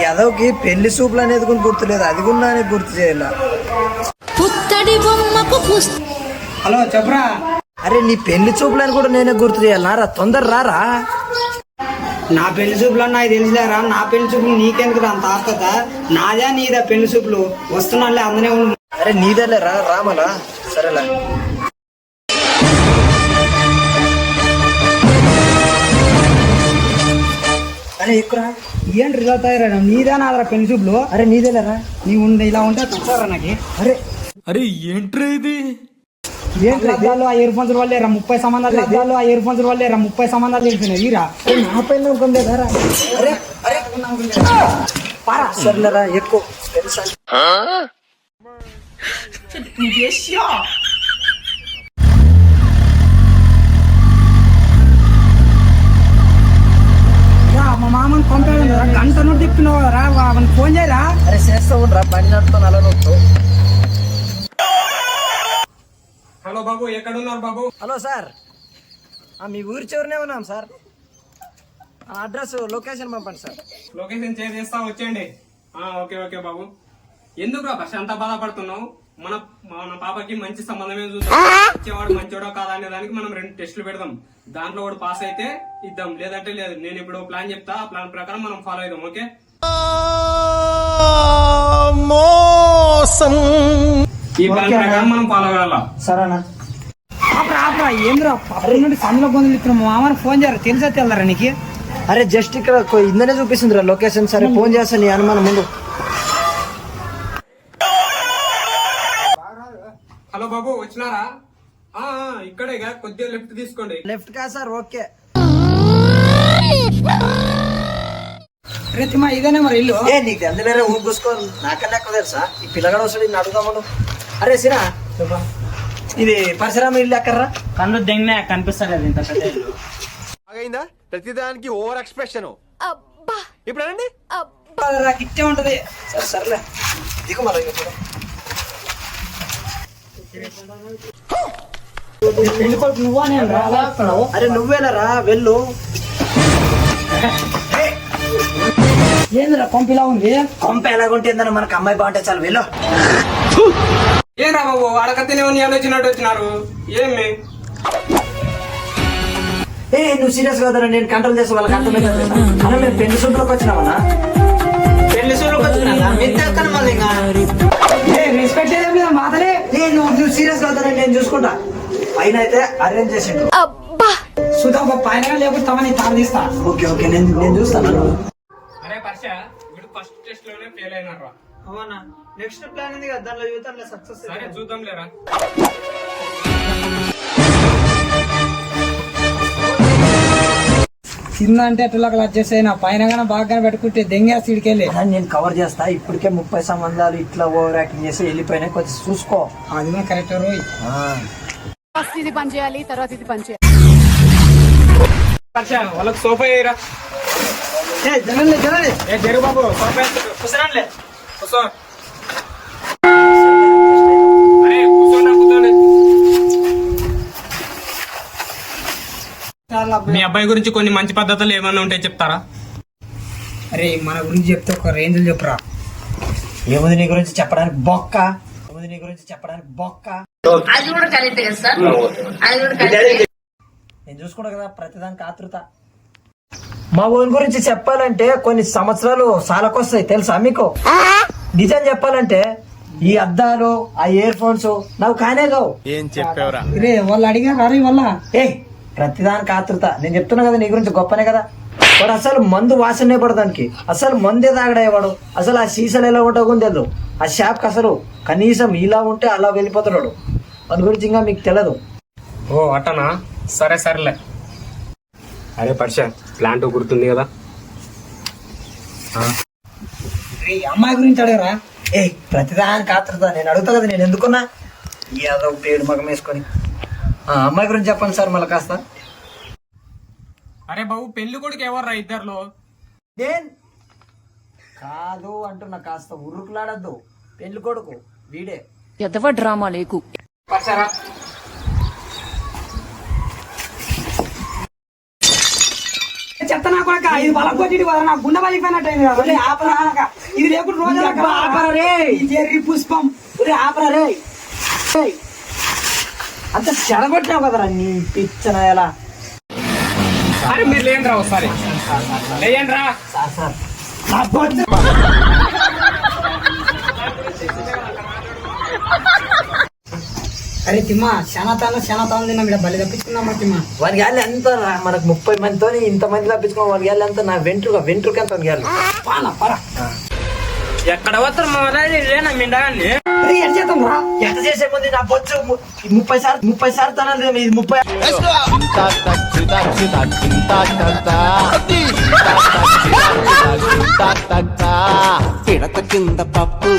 ఎదవకి పెళ్లి సూపులు అనేది కూడా గుర్తులేదు, అది కూడా అనేది గుర్తు చేయాల. హలో చెప్పరా. అరే నీ పెళ్లి చూపులని కూడా నేనే గుర్తు చేయాలరా, తొందర రారా. నా పెళ్లి చూపులు నాకు తెలిసిలేరా, నా పెళ్లి చూపులు నీకెందుకు అంత ఆస్త, నాదే నీదా పెళ్లి చూపులు, వస్తున్నాలే అందునే ఉండు. అరే నీదేలేరా, రామలా సరేలా. అరే ఎక్కురా. ఏంటి రిజా తయారా, నీదే నాదరా పెళ్లి చూపులు. అరే నీదేలేరా. నీ ఉండే ఇలా ఉంటే తచ్చారా నాకు. అరే అరే ఏంట్రా ఇది, అద్దాలు ఆ ఇయర్ ఫోన్స్ వాళ్ళేరా 30 సంబంధాలు, అద్దాలు ఆ ఇయర్ ఫోన్స్ వాళ్ళేరా 30 సంబంధాలు తెలిసినాయి ఈరా. నా పైన అనుకుందేరా. అరే అరే పారా సర్లేరా ఎక్కువ తెలుసా. మా మామని పంపాడు గంట నుండి తిప్పినావు కదరా, మనకి ఫోన్ చేయరా. అరే చేస్తా ఉండరా, బండి నడుపుతాను అలా నొప్పు. హలో బాబు ఎక్కడున్నారు బాబు? హలో సార్, మీ ఊరి చివరినే ఉన్నాం సార్. అడ్రస్ లొకేషన్ పంపండి సార్. లొకేషన్ చేస్తా వచ్చేయండి. ఓకే ఓకే బాబు. ఎందుకు రా బస్ అంత బాధపడుతున్నావు? మన మన పాపకి మంచి సంబంధమే చూద్దాం, వచ్చేవాడు మంచోడో కాదా అనే దానికి మనం 2 టెస్టులు పెడదాం. దాంట్లో వాడు పాస్ అయితే ఇద్దాం, లేదంటే లేదు. నేను ఇప్పుడు ప్లాన్ చెప్తా, ఆ ప్లాన్ ప్రకారం మనం ఫాలో అయిదాం. ఓకే ఈ ప్లాన్ ప్రకారం మనం ఫాలో అవ్వాలా. సరేనా? ఆపరా ఏంద్రా పక్కన నుండి సందులో గొంతులు ఇస్తున్నాం. మా మామని ఫోన్ చేయరా, తెలిసా తెల్లరా నీకు. అరే జస్ట్ ఇక్కడ ఇందనే చూపిస్తుంది లొకేషన్. సరే ఫోన్ చేస్తా, నీ అనుమానం ముందు. హలో బాబు వచ్చినారా? ఇక్కడే కొద్దిగా లెఫ్ట్ తీసుకోండి. లెఫ్ట్ కా సార్? ఓకే. రేతిమా ఇదేనే మరి ఇల్లు. నీకు తెలుసులేరా, ఊరు కూసుకో. నాకన్నా ఎక్కువ తెలుసా ఈ పిల్లగాడు వస్తాడు, ఇన్ని అడుగుదామను. అరే సినా, ఇది పరశురామ ఇల్లు ఎక్కర్రా? కన్ను దెంగనే కనిపిస్తలేదు ఇంత పెద్ద ఇల్లు. అయిందా ప్రతిదానికి ఓవర్ ఎక్స్ప్రెషన్. ఇప్పుడు అనండి ఇట్టే ఉంటది. సర్లే దిగు మళ్ళీ. నువ్వా నేను రా. అరే నువ్వేనరా, వెళ్ళు. ఏందిరా కొంపిలా ఉంది. కొంప ఎలాగుంటుందని మనకు అమ్మాయి బాగుంటే చాలు, వెళ్ళు. ఏరా బాబు అడగతేనే ఆలోచనట్టు వచ్చినారు ఏమి? నువ్వు సీరియస్ కాదరా, నేను కంట్రోల్ చేసి వాళ్ళకి అర్థమైతే అన్న మేము పెళ్లి సూపులోకి వచ్చినామన్నా. పెళ్లి సూరులోకి వచ్చినా రెస్పెక్ట్ మాతలే. నువ్వు సీరియస్ కాదరా, నేను చూసుకుంటా. పైన అయితే అరేంజ్ చేసిండు. సుధా పైన లేకపోతే తమని తారదీస్తా. ఓకే ఓకే, నేను చూస్తాను. అరే పర్ష వీడు ఫస్ట్ టెస్ట్ లోనే ఫెయిల్ అయినారా? అవునా, నెక్స్ట్ ప్లాన్ ఉంది కదా, దాంట్లో చూద్దాంలే సక్సెస్. సరే చూద్దాం లేరా. కింద అంటే ఎట్లా వచ్చేసాయి, నా పైన గానే బాగా పెట్టుకుంటే దెంగేసి ఇడికెళ్ళి. నేను కవర్ చేస్తా. ఇప్పటికే 30 సంబంధాలు ఇట్లా ఓవర్ యాక్టింగ్ చేసి వెళ్ళిపోయినా, కొంచెం చూసుకో. అది కూడా కరెక్ట్ రోయ్. ఫస్ట్ ఇది పని చేయాలి, తర్వాత ఇది పని చేయాలి. పర్ష వాళ్ళకి సోఫా వేయరా. జనండి జనండి. జరుగు బాబు సోఫా కూర్చోండి. కూర్చో. అరే కూర్చోండి కూర్చోండి. మీ అబ్బాయి గురించి కొన్ని మంచి పద్ధతులు ఏమైనా ఉంటే చెప్తారా? అరే మన గురించి చెప్తే ఒక రేంజ్ చెప్పురా. ఏముంది నీ గురించి చెప్పడానికి బొక్క, ఏముంది నీ గురించి చెప్పడానికి బొక్క. అది కూడా కరెక్ట్ కదా సార్, అది కూడా కరెక్ట్. నేను చూసుకుంటా కదా ప్రతిదానికి ఆతృత. మా ఊరి గురించి చెప్పాలంటే కొన్ని సంవత్సరాలు సాలకొస్తాయి తెలుసా మీకు? నిజం చెప్పాలంటే ఈ అద్దాలు, ఆ ఇయర్ ఫోన్స్ నాకు కానే కావు. ఏం చెప్పావురా? రే వాళ్ళు అడిగారు వల్ల. ప్రతిదానికి ఆతృత. నేను చెప్తున్నా కదా నీ గురించి గొప్పనే కదా. వాడు అసలు మందు వాసనే పడదానికి, అసలు మందే తాగడేవాడు. అసలు ఆ సీసాలు ఎలా ఉంటావు తెలియదు. ఆ షాప్కి అసలు కనీసం ఇలా ఉంటే అలా వెళ్ళిపోతున్నాడు. వాడి గురించి ఇంకా మీకు తెలియదు. ఓ అట్టనా, సరే సరేలే. అరే పర్ష ప్లాన్ 2 గుర్తుంది కదా? అమ్మాయి గురించి అడగరా. ప్రతిదానికి ఆతృత. నేను అడుగుతా కదా, నేను ఎందుకున్నా ఏదో పేడు మగం వేసుకొని. అమ్మాయి గురించి చెప్పండి సార్ మళ్ళీ కాస్త. అరే బాబు పెళ్లి కొడుకు ఎవర్రా ఇద్దరులో? నేను కాదు అంటున్నా, కాస్త ఉరుకులాడద్దు. పెళ్లి కొడుకు వీడే. ఎదవ డ్రామా లేకు. చెత్త నా కొడక ఇది బలం కొట్టి నా గుండె పలిపోయినట్టు అయింది కదా. ఒరే ఆపరా అనక. ఇది లేకుండా రోజుల ఆపరా రే. చెర్రి పుష్పం. ఒరే ఆపరా రే. ఏయ్, అంత చెడగొట్టినావు కదరా నీ పిచ్చన ఎలా. అరే మీరు లేండి రా ఒకసారి లేయండి రా. సార్ సార్ నా బొచ్చు. అరే తిమ్మా శానాతాను తిన్నా ఇక్కడ బలి తప్పించుకున్నామా తిమ్మా. వానికి గాలి ఎంత రా, మనకు 30 మందితో ఇంత మంది తప్పించుకున్నాం. వానికి గాలి ఎంత, నా వెంట్రుక ఎంత గాలి. పానా పరా ఎక్కడ పోతారు మా లేనా మిండగాన్ని ఎట్ చేద్దాం రా. ఎంత చేసే ముందు నా బొచ్చు 30 సార్లు తనాలి. ఇది 30. పిడత కింద పప్పు